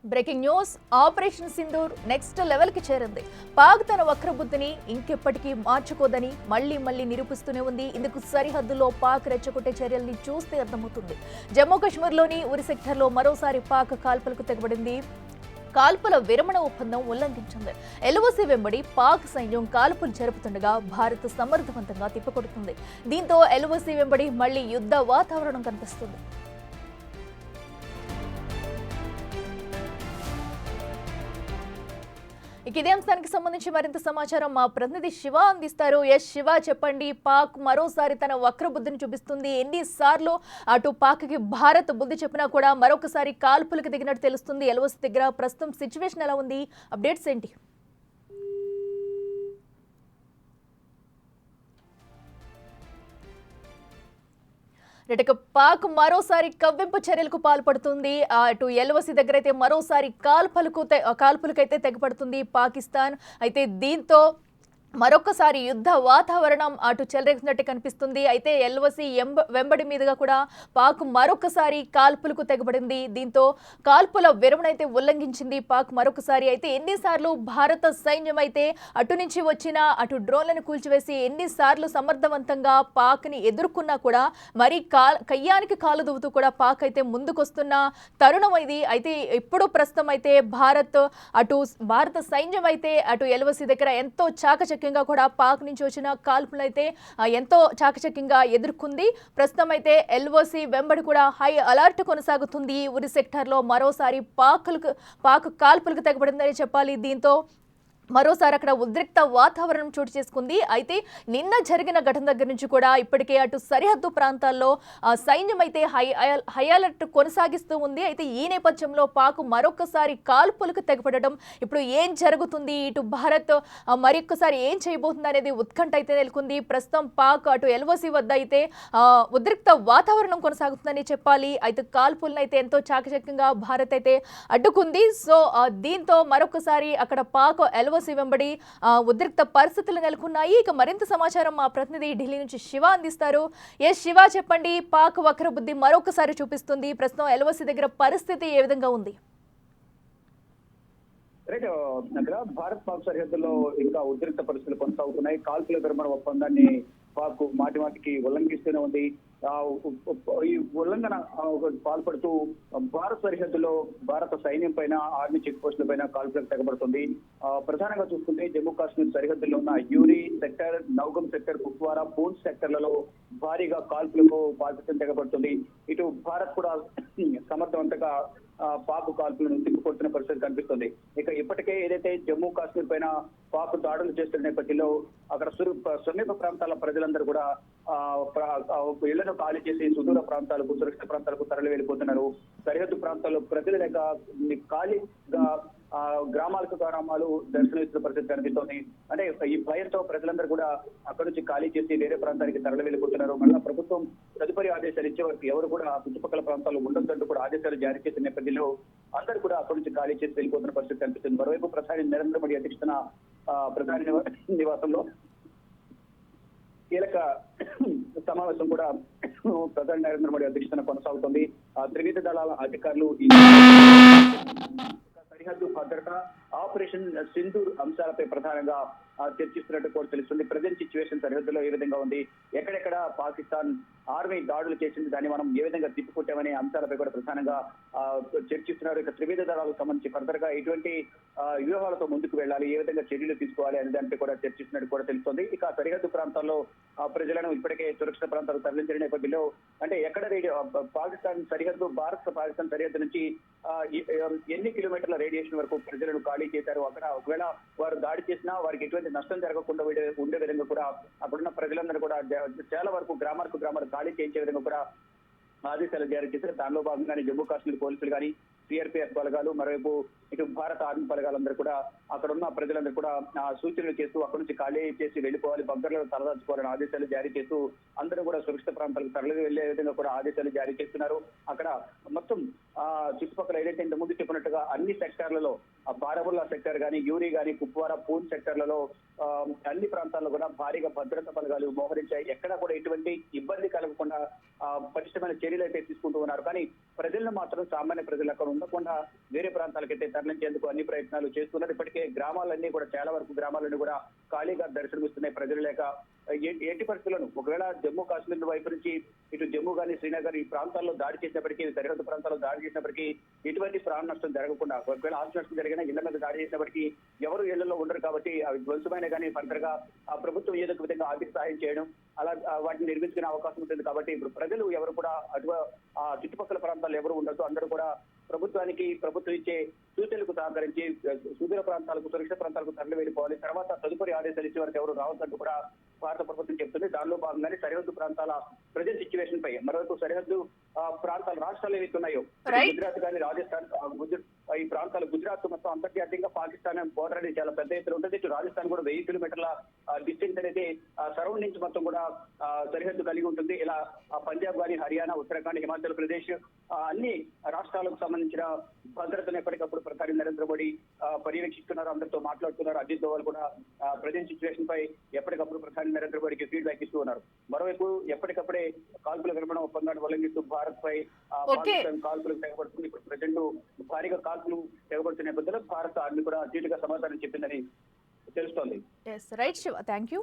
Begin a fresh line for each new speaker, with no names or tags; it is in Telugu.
Breaking news operation Sindoor next level కి చేరింది. పాక్ తన వక్రబుద్ధిని ఇంకెప్పటికీ మార్చుకోదని మళ్లీ నిరూపిస్తూనే ఉంది. ఇందుకు సరిహద్దులో పాక్ రెచ్చగొట్టే చర్యల్ని చూస్తే అర్థమవుతుంది. జమ్మూ కాశ్మీర్లోని ఉరి సెక్టర్లో మరోసారి పాక్ కాల్పులకు తెగబడింది. కాల్పుల విరమణ ఒప్పందం ఉల్లంఘించింది. ఎల్ఓసి వెంబడి పాక్ సైన్యం కాల్పులు జరుపుతుండగా భారత్ సమర్థవంతంగా తిప్పికొడుతుంది. దీంతో ఎల్ఓసి వెంబడి మళ్లీ యుద్ధ వాతావరణం కనిపిస్తుంది. ఇదే అంశానికి సంబంధించి మరింత సమాచారం మా ప్రతినిధి శివ అందిస్తారు. శివ, చెప్పండి. పాక్ మరోసారి తన వక్రబుద్ధిని చూపిస్తుంది. ఎన్నిసార్లు అటు పాక్కి భారత్ బుద్ధి చెప్పినా కూడా మరొకసారి కాల్పులకు దిగినట్టు తెలుస్తుంది. ఎల్ఓసి దగ్గర ప్రస్తుతం సిచ్యువేషన్ ఎలా ఉంది? అప్డేట్స్ ఏంటి? పాక్ మరోసారి కవ్వింపు చర్యలకు పాల్పడుతుంది. అటు ఎల్ఓసి దగ్గర అయితే మరోసారి కాల్పులకైతే తెగపడుతుంది పాకిస్తాన్. అయితే దీంతో మరొకసారి యుద్ధ వాతావరణం అటు చెలరేగినట్టు కనిపిస్తుంది. అయితే ఎల్ఓసి వెంబడి మీదుగా కూడా పాక్ మరొకసారి కాల్పులకు తెగబడింది. దీంతో కాల్పుల విరమణ అయితే ఉల్లంఘించింది పాక్ మరొకసారి. అయితే ఎన్నిసార్లు భారత సైన్యం అయితే అటు నుంచి వచ్చిన అటు డ్రోన్లను కూల్చివేసి ఎన్నిసార్లు సమర్థవంతంగా పాక్ని ఎదుర్కొన్నా కూడా మరి కయ్యానికి కాలు దువ్వుతూ కూడా పాక్ అయితే ముందుకొస్తున్న తరుణం ఇది. అయితే ఇప్పుడు ప్రస్తుతం అయితే భారత సైన్యం అయితే అటు ఎల్ఓసి దగ్గర ఎంతో చాకచక్యంగా కూడా పాక్ నుంచి వచ్చిన కాల్పులు అయితే ఎంతో చాకచక్యంగా ఎదుర్కొంది. ప్రస్తుతం అయితే ఎల్ఓసి వెంబడి కూడా హై అలర్ట్ కొనసాగుతుంది. ఉరి సెక్టార్లో మరోసారి పాక్ కాల్పులకు తెగబడిందని చెప్పాలి. దీంతో మరోసారి అక్కడ ఉద్రిక్త వాతావరణం చోటు చేసుకుంది. అయితే నిన్న జరిగిన ఘటన దగ్గర నుంచి కూడా ఇప్పటికే అటు సరిహద్దు ప్రాంతాల్లో సైన్యం అయితే హై అలర్ట్ కొనసాగిస్తూ ఉంది. అయితే ఈ నేపథ్యంలో పాక్ మరొకసారి కాల్పులకు తెగపడడం, ఇప్పుడు ఏం జరుగుతుంది, ఇటు భారత్ మరొకసారి ఏం చేయబోతుంది అనేది ఉత్కంఠ అయితే నెలకొంది. ప్రస్తుతం పాక్ అటు ఎల్ఓసి వద్ద అయితే ఉద్రిక్త వాతావరణం కొనసాగుతుందని చెప్పాలి. అయితే కాల్పులను అయితే ఎంతో చాకచక్యంగా భారత్ అయితే అడ్డుకుంది. సో దీంతో మరొకసారి అక్కడ పాక్ ఎల్ఓసి వెంబడి ఉద్రిక్త పరిస్థితులు నెలకొన్నాయి. ఇక మరింత సమాచారం మా ప్రతినిధి ఢిల్లీ నుంచి శివ అందిస్తారు. శివ, చెప్పండి. పాక్ వక్రబుద్ధి మరొకసారి చూపిస్తుంది. ప్రస్తుతం ఎల్ఓసి దగ్గర పరిస్థితి ఏ విధంగా ఉంది?
భారత్ పాక్ సరిహద్దులో ఇంకా ఉద్రిక్త పరిస్థితులు కొనసాగుతున్నాయి. కాల్పుల విరమణ ఒప్పందాన్ని పాక్ మాటికి ఉల్లంఘిస్తూనే ఉంది. ఈ ఉల్లంఘన పాల్పడుతూ భారత సరిహద్దులో భారత సైన్యం పైన, ఆర్మీ చెక్ పోస్టుల పైన కాల్పులకు తెగబడుతుంది. ప్రధానంగా చూసుకుంటే జమ్మూ కాశ్మీర్ సరిహద్దులో ఉన్న యూరి సెక్టర్, నౌగం సెక్టర్, కుప్వారా, పూంచ్ సెక్టర్లలో భారీగా కాల్పులకు పాల్పడటం తెగబడుతుంది. ఇటు భారత్ కూడా సమర్థవంతంగా పాక్ కాల్పులను తిప్పికొడుతున్న పరిస్థితి కనిపిస్తుంది. ఇక ఇప్పటికే ఏదైతే జమ్మూ కాశ్మీర్ పైన పాక్ దాడులు చేస్తున్న నేపథ్యంలో అక్కడ సమీప ప్రాంతాల ప్రజలందరూ కూడా ఇళ్లను ఖాళీ చేసి సుదూర ప్రాంతాలకు, సురక్షిత ప్రాంతాలకు తరలి వెళ్ళిపోతున్నారు. సరిహద్దు ప్రాంతాల్లో ప్రజలు లేక ఖాళీగా గ్రామాలు దర్శనమిస్తున్న పరిస్థితి కనిపిస్తోంది. అంటే ఈ భయంతో ప్రజలందరూ కూడా అక్కడ నుంచి ఖాళీ చేసి వేరే ప్రాంతానికి తరలి వెళ్ళిపోతున్నారు. మళ్ళా ప్రభుత్వం తదుపరి ఆదేశాలు ఇచ్చే వరకు ఎవరు కూడా చుట్టుపక్కల ప్రాంతాల్లో ఉండొద్దంటూ కూడా ఆదేశాలు జారీ చేసిన నేపథ్యంలో అందరూ కూడా అక్కడి నుంచి ఖాళీ చేసి వెళ్ళిపోతున్న పరిస్థితి కనిపిస్తుంది. మరోవైపు ప్రధాని నరేంద్ర మోడీ అధ్యక్షతన ప్రధాని నివాసంలో కీలక సమావేశం కూడా ప్రధాని నరేంద్ర మోడీ అధ్యక్షతన కొనసాగుతుంది. త్రివిధ దళాల అధికారులు సరిహద్దు భద్రత, ఆపరేషన్ సింధూర్ అంశాలపై ప్రధానంగా చర్చిస్తున్నట్టు కూడా తెలుస్తుంది. ప్రజెంట్ సిచ్యువేషన్ సరిహద్దులో ఏ విధంగా ఉంది, ఎక్కడెక్కడ పాకిస్తాన్ ఆర్మీ దాడులు చేసింది, దాన్ని మనం ఏ విధంగా తిప్పికొట్టామనే అంశాలపై కూడా ప్రధానంగా చర్చిస్తున్నారు. ఇక త్రివిధ దళాలకు సంబంధించి ఫర్దర్ గా ఎటువంటి వ్యూహాలతో ముందుకు వెళ్ళాలి, ఏ విధంగా చర్యలు తీసుకోవాలి అనే దానిపై కూడా చర్చిస్తున్నట్టు కూడా తెలుస్తుంది. ఇక సరిహద్దు ప్రాంతాల్లో ప్రజలను ఇప్పటికే సురక్షిత ప్రాంతాలకు తరలించిన నేపథ్యంలో అంటే ఎక్కడ పాకిస్తాన్ సరిహద్దు, భారత్ పాకిస్తాన్ సరిహద్దు నుంచి ఎన్ని కిలోమీటర్ల రేడియేషన్ వరకు ప్రజలను ఖాళీ చేశారు, అక్కడ ఒకవేళ వారు దాడి చేసినా వారికి ఎటువంటి నష్టం జరగకుండా ఉండే విధంగా కూడా అక్కడున్న ప్రజలందరూ కూడా చాలా వరకు గ్రామాలకు ఖాళీ చేయించే విధంగా కూడా ఆదేశాలు జారీ చేశారు. దానిలో భాగంగానే జమ్మూ కాశ్మీర్ పోలీసులు కానీ, సిఆర్పీఎఫ్ బలగాలు, మరోవైపు ఇటు భారత ఆర్మీ బలగాలందరూ కూడా అక్కడ ఉన్న ప్రజలందరూ కూడా సూచనలు చేస్తూ అక్కడి నుంచి ఖాళీ చేసి వెళ్ళిపోవాలి, బంకర్లో తలదాచుకోవాలని ఆదేశాలు జారీ చేస్తూ అందరూ కూడా సురక్షిత ప్రాంతాలకు తరలి వెళ్లే విధంగా కూడా ఆదేశాలు జారీ చేస్తున్నారు. అక్కడ మొత్తం చుట్టుపక్కల ఏదైతే ఇంత ముందు చెప్పినట్టుగా అన్ని సెక్టార్లలో బారాముల్లా సెక్టర్ కానీ, యూరి కానీ, కుప్వారా, పూన్ సెక్టర్లలో అన్ని ప్రాంతాల్లో కూడా భారీగా భద్రతా బలగాలు మోహరించాయి. ఎక్కడా కూడా ఎటువంటి ఇబ్బంది కలగకుండా పటిష్టమైన చర్యలు అయితే తీసుకుంటూ ఉన్నారు. కానీ ప్రజలను మాత్రం, సామాన్య ప్రజలు అక్కడ ఉండకుండా వేరే ప్రాంతాలకైతే తరలించేందుకు అన్ని ప్రయత్నాలు చేస్తున్నారు. ఇప్పటికే గ్రామాలన్నీ కూడా, చాలా వరకు గ్రామాలన్నీ కూడా ఖాళీగా దర్శనమిస్తున్నాయి. ప్రజలు లేక ఎట్టి పరిస్థితులను ఒకవేళ జమ్మూ కాశ్మీర్ వైపు నుంచి ఇటు జమ్మూ కానీ, శ్రీనగర్ ఈ ప్రాంతాల్లో దాడి చేసినప్పటికీ, సరిహద్దు ప్రాంతాల్లో దాడి చేసినప్పటికీ ఎటువంటి ప్రాణ నష్టం జరగకుండా, ఒకవేళ ఆస్తి నష్టం జరిగినా ఇళ్ల మీద దాడి చేసినప్పటికీ ఎవరు ఇళ్లలో ఉండరు కాబట్టి అవి ధ్వంసమైన కానీ ఫర్దర్ గా ఆ ప్రభుత్వం ఏదో ఒక విధంగా ఆర్థిక సహాయం చేయడం, అలా వాటిని నిర్మించుకునే అవకాశం ఉంటుంది. కాబట్టి ఇప్పుడు ప్రజలు ఎవరు కూడా అటు ఆ చుట్టుపక్కల ప్రాంతాల్లో ఎవరు ఉండదు. అందరూ కూడా ప్రభుత్వానికి, ప్రభుత్వం ఇచ్చే సూచనలకు సహకరించి సుదూర ప్రాంతాలకు, సురక్షిత ప్రాంతాలకు తరలి వెళ్ళిపోవాలి. తర్వాత తదుపరి ఆదేశాలు ఇచ్చే వరకు ఎవరు రావద్దంటూ కూడా భారత ప్రభుత్వం చెప్తుంది. దానిలో భాగంగానే సరిహద్దు ప్రాంతాల ప్రజెంట్ సిచ్యువేషన్ పై, మరోవైపు సరిహద్దు ప్రాంతాల రాష్ట్రాలు ఏవైతే ఉన్నాయో, గుజరాత్ కానీ, రాజస్థాన్, ఈ ప్రాంతాలు, గుజరాత్ మొత్తం అంతర్జాతీయంగా పాకిస్తాన్ బోర్డర్ అనేది చాలా పెద్ద ఎత్తున ఉంటుంది. ఇటు రాజస్థాన్ కూడా 1000 కిలోమీటర్ల డిస్టెన్స్ అనేది సరౌండింగ్స్ మొత్తం కూడా సరిహద్దు కలిగి ఉంటుంది. ఇలా పంజాబ్ కానీ, హర్యానా, ఉత్తరాఖండ్, హిమాచల్ ప్రదేశ్ అన్ని రాష్ట్రాలకు సంబంధించిన భద్రతను ఎప్పటికప్పుడు ప్రధాని నరేంద్ర మోడీ పర్యవేక్షిస్తున్నారు, అందరితో మాట్లాడుతున్నారు. అజిత్ దోవల్ కూడా ప్రజెంట్ సిచ్యువేషన్ పై ఎప్పటికప్పుడు ప్రధాని నరేంద్ర మోడీకి ఫీడ్బ్యాక్ ఇస్తూ ఉన్నారు. మరోవైపు ఎప్పటికప్పుడే కాల్పుల విరమణ ఒప్పందాన్ని ఉల్లంఘిస్తూ భారత్ పై పాకిస్తాన్ కాల్పులకు తెగబడుతుంది. ఇప్పుడు ప్రజెంట్ భారీగా కాల్పులు తెగబడుతున్న నేపథ్యంలో భారత ఆర్మీ కూడా అత్యుటిగా సమాధానం చెప్పిందని తెలుస్తోంది.
Right Shiva, thank you.